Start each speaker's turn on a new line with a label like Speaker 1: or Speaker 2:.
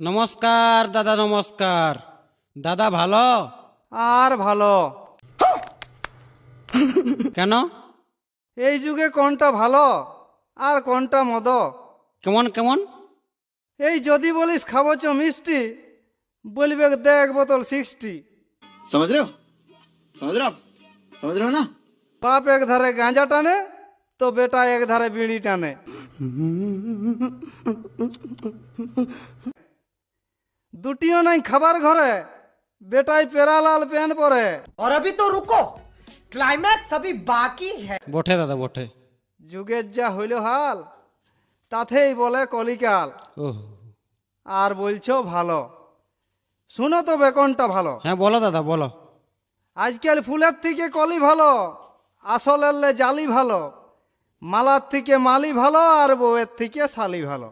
Speaker 1: নমস্কার দাদা, নমস্কার দাদা। ভালো?
Speaker 2: আর ভালো
Speaker 1: কেন?
Speaker 2: এই যুগে কোনটা ভালো আর কোনটা মদ?
Speaker 1: কেমন কেমন?
Speaker 2: এই যদি বলিস খাবো চ মিষ্টি, বলবে দে এক বোতল 60।
Speaker 3: समझ रहे हो समझ रहे हो आप समझ रहे हो ना।
Speaker 2: বাপ এক ধারে গাঁজা টানে তো বেটা এক ধারে বিড়ি টানে। দুটিও নাই খাবার ঘরে, বেটাই পেরালাল প্যান পরে।
Speaker 4: और अभी तो रुको, क्लाइमैक्स अभी बाकी है।
Speaker 1: বটে দাদা, বটে।
Speaker 2: যুগের যা হইল হাল, তাতেই বলে কলিকাল।
Speaker 1: ওহ,
Speaker 2: আর বলছো ভালো, শুনো তবে কোনটা ভালো।
Speaker 1: হ্যাঁ বলো দাদা, বলো।
Speaker 2: আজকাল ফুলের থেকে কলি ভালো, আসলের জালি ভালো, মালার থেকে মালি ভালো, আর বউয়ের থেকে শালি ভালো।